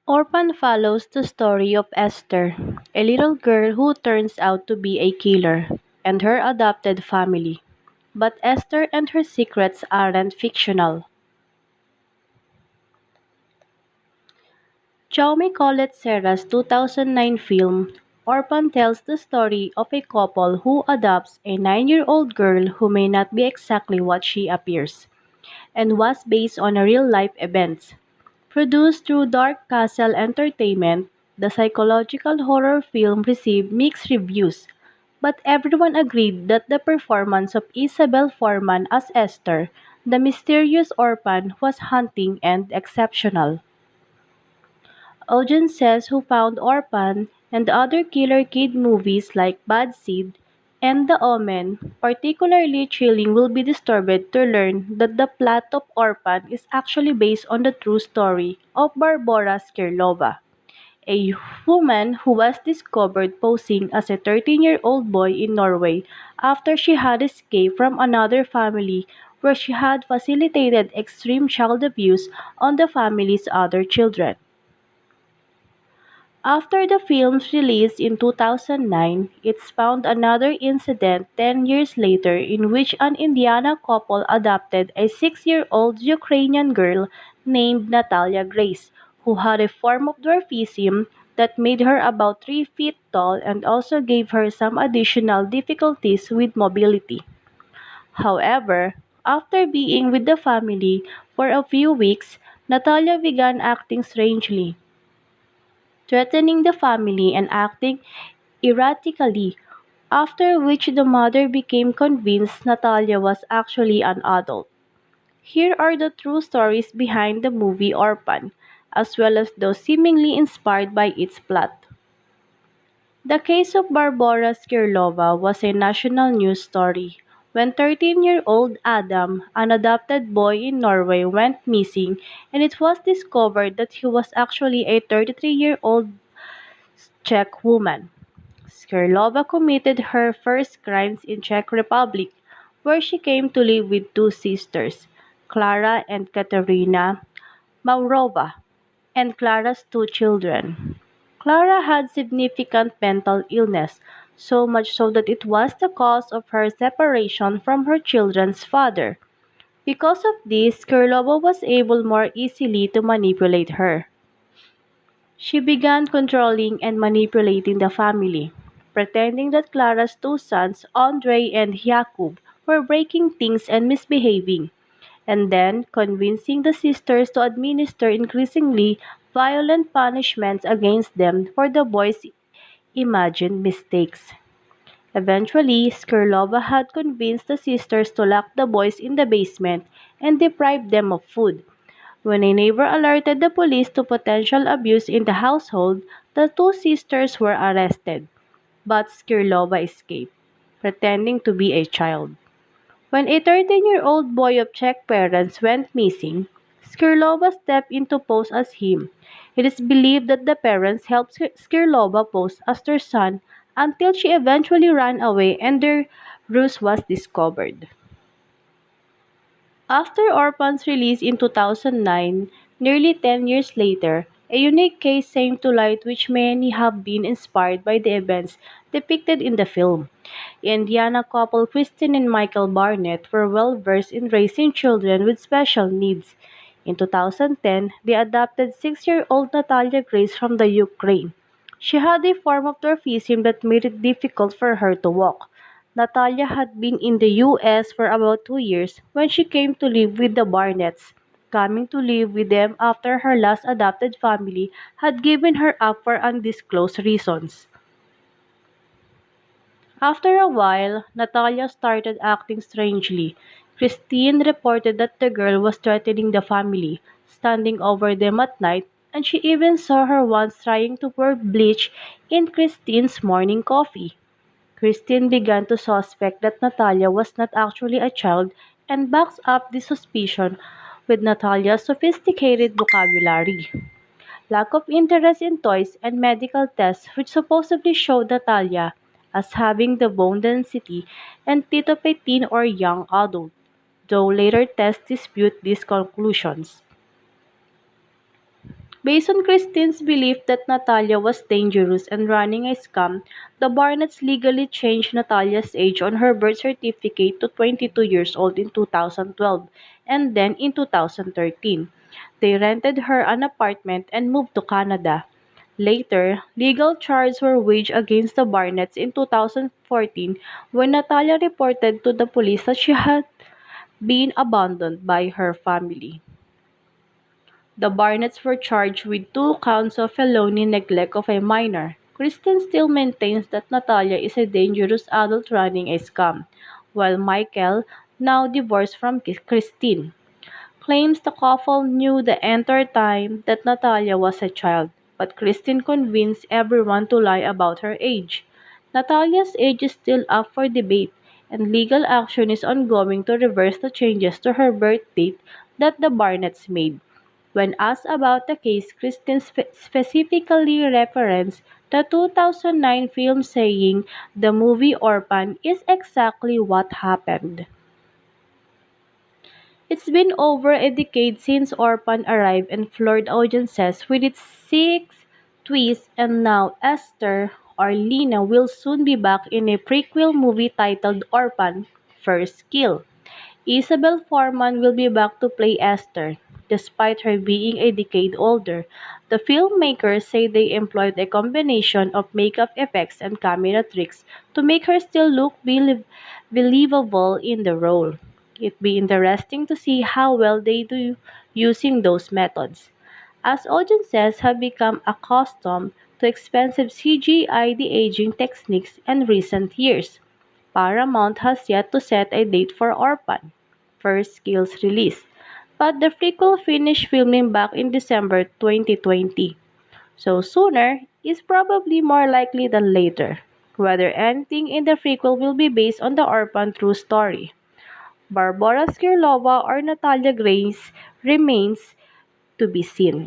Orphan follows the story of Esther, a little girl who turns out to be a killer, and her adopted family. But Esther and her secrets aren't fictional. Jaume Collet Serra's 2009 film, Orphan tells the story of a couple who adopts a 9-year-old girl who may not be exactly what she appears, and was based on a real-life events. Produced through Dark Castle Entertainment, the psychological horror film received mixed reviews, but everyone agreed that the performance of Isabel Forman as Esther, the mysterious orphan, was haunting and exceptional. Audiences who found Orphan and other Killer Kid movies like Bad Seed and The Omen particularly chilling will be disturbed to learn that the plot of Orphan is actually based on the true story of Barbara Skirlova, a woman who was discovered posing as a 13-year-old boy in Norway after she had escaped from another family where she had facilitated extreme child abuse on the family's other children. After the film's release in 2009, it spawned another incident 10 years later in which an Indiana couple adopted a 6-year-old Ukrainian girl named Natalia Grace, who had a form of dwarfism that made her about 3 feet tall and also gave her some additional difficulties with mobility. However, after being with the family for a few weeks, Natalia began acting strangely, threatening the family and acting erratically, after which the mother became convinced Natalia was actually an adult. Here are the true stories behind the movie Orphan, as well as those seemingly inspired by its plot. The case of Barbara Skirlova was a national news story when 13-year-old Adam, an adopted boy in Norway, went missing, and it was discovered that he was actually a 33-year-old Czech woman. Skrylova committed her first crimes in Czech Republic, where she came to live with two sisters, Clara and Katerina Maurova, and Clara's two children. Clara had significant mental illness, so much so that it was the cause of her separation from her children's father. Because of this, Skrylova was able more easily to manipulate her. She began controlling and manipulating the family, pretending that Clara's two sons, Andre and Jakub, were breaking things and misbehaving, and then convincing the sisters to administer increasingly violent punishments against them for the boys' imagined mistakes. Eventually, Skurlova had convinced the sisters to lock the boys in the basement and deprive them of food. When a neighbor alerted the police to potential abuse in the household, the two sisters were arrested, but Skirlova escaped, pretending to be a child. When a 13-year-old boy of Czech parents went missing, Skirlova stepped in to pose as him. It is believed that the parents helped Skirlova pose as their son until she eventually ran away and their ruse was discovered. After Orphan's release in 2009, nearly 10 years later, a unique case came to light which many have been inspired by the events depicted in the film. The Indiana couple Christine and Michael Barnett were well versed in raising children with special needs. In 2010, they adopted 6-year-old Natalia Grace from the Ukraine. She had a form of dwarfism that made it difficult for her to walk. Natalia had been in the US for about 2 years when she came to live with the Barnetts, coming to live with them after her last adopted family had given her up for undisclosed reasons. After a while, Natalia started acting strangely. Christine reported that the girl was threatening the family, standing over them at night, and she even saw her once trying to pour bleach in Christine's morning coffee. Christine began to suspect that Natalia was not actually a child and backs up this suspicion with Natalia's sophisticated vocabulary, lack of interest in toys, and medical tests which supposedly showed Natalia as having the bone density and teeth of a teen or young adult, though later tests dispute these conclusions. Based on Christine's belief that Natalia was dangerous and running a scam, the Barnetts legally changed Natalia's age on her birth certificate to 22 years old in 2012 and then in 2013. They rented her an apartment and moved to Canada. Later, legal charges were waged against the Barnetts in 2014 when Natalia reported to the police that she had been abandoned by her family. The Barnetts were charged with 2 counts of felony neglect of a minor. Kristen still maintains that Natalia is a dangerous adult running a scam, while Michael, now divorced from Christine, claims the couple knew the entire time that Natalia was a child, but Christine convinced everyone to lie about her age. Natalia's age is still up for debate, and legal action is ongoing to reverse the changes to her birth date that the Barnetts made. When asked about the case, Christine specifically referenced the 2009 film, saying the movie Orphan is exactly what happened. It's been over a decade since Orphan arrived and floored audiences with its six twists, and now Esther or Lena will soon be back in a prequel movie titled Orphan First Kill. Isabel Foreman will be back to play Esther, despite her being a decade older. The filmmakers say they employed a combination of makeup effects and camera tricks to make her still look believable in the role. It'd be interesting to see how well they do using those methods, as audiences have become accustomed to expensive CGI de-aging techniques in recent years. Paramount has yet to set a date for Orphan First Kill's release, but the prequel finished filming back in December 2020, so sooner is probably more likely than later. Whether anything in the prequel will be based on the Orphan true story, Barbara Skirlova or Natalia Grace remains to be seen.